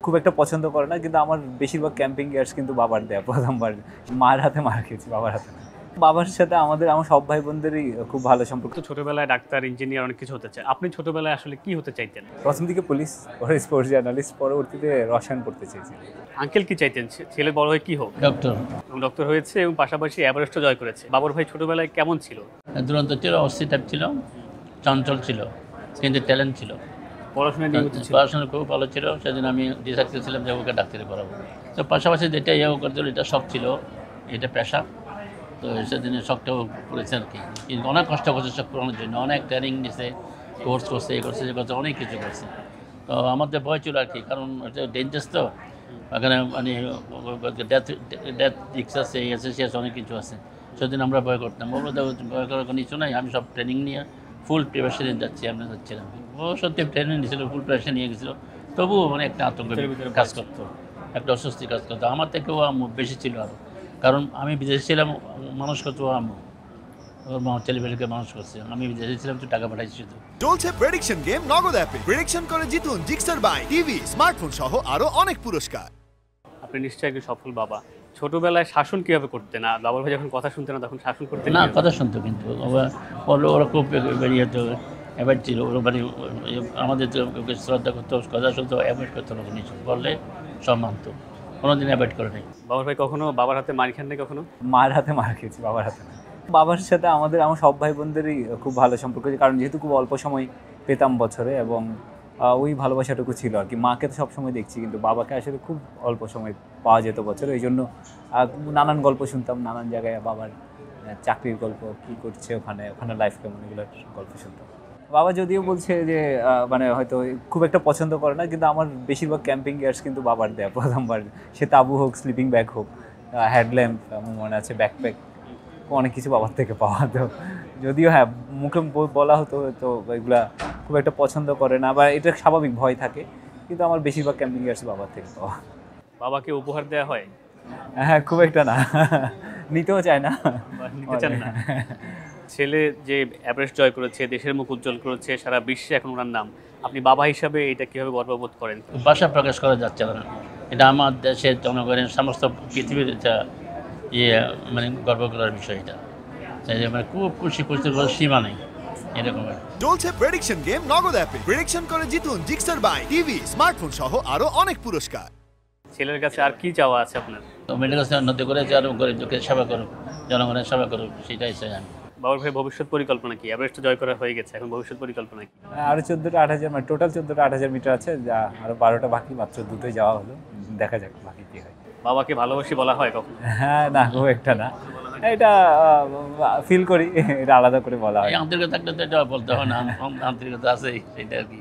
খুব একটা পছন্দ করে না, কিন্তু আমার বেশিরভাগ ক্যাম্পিং গিয়ার্স কিন্তু বাবার দেয়া। প্রথমবার মার হাতে মার খেয়েছি, বাবার হাতে না। বাবার সাথে আমার সব ভাই বোনদেরই খুব ভালো সম্পর্ক। তো ছোটবেলায় ডাক্তার, ইঞ্জিনিয়ার অনেক কিছু হতে চায়। আপনি ছোটবেলায় আসলে কি হতে চাইতেন? প্রথম দিকে পুলিশ, পরে স্পোর্টস জার্নালিস্ট, পরবর্তীতে রসায়ন পড়তে চেয়েছি। আঙ্কেল কি চাইতেন? ছেলে বড় হয়ে কি হোক? ডক্টর। এবং ডক্টর হয়েছে এবং পাশাপাশি এভারেস্টও জয় করেছে। বাবর ভাই ছোটবেলায় কেমন ছিল? দুরন্ত ছিল, অস্থির টাইপ ছিল, চঞ্চল ছিল, কিন্তু ট্যালেন্ট ছিল। পড়াশোনা নিয়মিত ছিল? পড়াশোনা খুব ভালো ছিল, সেজন্য আমি ডিসাইড করেছিলাম যে ওকে ডাক্তারি পড়াবো। তো পাশাপাশি যেটা ইয়ে করতে হলো, এটা শখ ছিল, এটা পেশা। তো সেদিনে শখটাও করেছে আর কি। কিন্তু অনেক কষ্ট করছে শখ পূরণের জন্য, অনেক ট্রেনিং নিছে, কোর্স করছে, এ করছে, যে করছে, অনেক কিছু করছে। তো আমাদের ভয় ছিল আর কি, কারণ এটা ডেঞ্জারাস তো, ওখানে মানে ডেথ রিক্স আছে, এই আছে, সে আছে, অনেক কিছু আছে। সেদিন আমরা ভয় করতাম, বলবো ভয় করার কোনো কিছু নাই, আমি সব ট্রেনিং নিয়ে ফুল প্রিপারেশনে যাচ্ছি, আমরা যাচ্ছিলাম। ও সত্যি ট্রেনিং নিয়েছিল, ফুল প্রিপারেশন নিয়ে গেছিলো, তবুও মানে একটা আতঙ্ক কাজ করতো, একটা অস্বস্তি কাজ করতো। আমার থেকেও বেশি ছিল আরও, কারণ আমি বিদেশে ছিলাম, মানুষ করতো আম্মু, ওর মা ছেলেবেলেকে মানুষ করছে, আমি বিদেশে ছিলাম তো টাকা পাঠাইছি শুধু। চলছে প্রেডিকশন গেম নগদ অ্যাপে। প্রেডিকশন করে জিতুন জিক্সার বাইক, টিভি, স্মার্টফোন সহ আরো অনেক পুরস্কার। আপনি নিশ্চয়ই একজন সফল বাবা। ছোটবেলায় শাসন কিভাবে করতেন? আর বাবর ভাই যখন কথা শুনতেন না তখন শাসন করতেন না, কিভাবে? কথা শুনতো, কিন্তু ওরা খুব বেরিয়ে যেত, অ্যাভয়েড ছিল, ওরা মানে আমাদের শ্রদ্ধা করতো, কথা শুনতো, অ্যাভয়েড করতো না, জিনিস বললে সব মানতো, কোনোদিন অ্যাভয়েড করে নাই। বাবর ভাই কখনো বাবার হাতে মার খান নাই কখনো? মার হাতে মার খেয়েছি, বাবার হাতে না। বাবার সাথে আমার সব ভাই বোনদেরই খুব ভালো সম্পর্ক, কারণ যেহেতু খুব অল্প সময় পেতাম বছরে, এবং ওই ভালোবাসাটুকু ছিল আর কি। মাকে তো সবসময় দেখছি, কিন্তু বাবাকে আসলে খুব অল্প সময় পাওয়া যেত বছরে। এই জন্য নানান গল্প শুনতাম, নানান জায়গায় বাবার চাকরির গল্প, কী করছে ওখানে, লাইফ কেমন, এগুলোর গল্প শুনতাম। বাবা যদিও বলছে যে মানে হয়তো খুব একটা পছন্দ করে না, কিন্তু আমার বেশিরভাগ ক্যাম্পিং গিয়ার্স কিন্তু বাবার দেয়া। প্রথমবার সে তাবু হোক, স্লিপিং ব্যাগ হোক, হেডল্যাম্প, আমার মনে আছে ব্যাকপ্যাক, অনেক কিছু বাবার থেকে পাওয়া। তো যদিও হ্যাঁ মুখে বলা হতো তো এগুলা খুব একটা পছন্দ করে না, বা এটা স্বাভাবিক, ভয় থাকে, কিন্তু আমার বেশিরভাগ ক্যাম্পিং গিয়ার্স বাবার থেকে পাওয়া। বাবাকে উপহার দেওয়া হয়? হ্যাঁ, খুব একটা না, নিতেও চায় না। নিতে চান না? ছেলে যে এভারেস্ট জয় করেছে, দেশের মুখ উজ্জ্বল করেছে, সারা বিশ্বে এখন ওনার নাম, আপনি বাবা হিসাবে এটা কিভাবে গর্ববোধ করেন? ভাষা প্রকাশ করা যাচ্ছে না, এটা আমার দেশের জনগণের, সমস্ত পৃথিবীর এটা মানে গর্ব করার বিষয়। এটা মানে খুব খুশি সীমা নেই এরকম। চলছে প্রেডিকশন গেম নগদ অ্যাপে। প্রেডিকশন করে জিতুন জিক্সার বাইক, টিভি, স্মার্টফোন সহ আরো অনেক পুরস্কার। ছেলের কাছে আর কি চাওয়া আছে আপনার? তো মেয়েদের কাছে উন্নতি করে, আরো করে লোকের সেবা করুক, জনগণের সেবা করুক, সেটাই চাই আমি। বাবর ভাই ভবিষ্যৎ পরিকল্পনা কি? এভারেস্ট জয় করা হয়ে গেছে, এখন ভবিষ্যৎ পরিকল্পনা কি? আরও 14টা-8,000, মানে টোটাল 14টা-8,000 মিটার আছে, যা আরও 12টা বাকি, মাত্র 2টোই যাওয়া হলো, দেখা যাক বাকি কী হয়। বাবাকে ভালোবাসি বলা হয় কখন? হ্যাঁ, না, খুব একটা না, এটা ফিল করি, এটা আলাদা করে বলা হয়। এই আন্তরিকতা থাকলে তো এটা বলতে হয় না, আন্তরিকতা আছে, সেটা আর কি।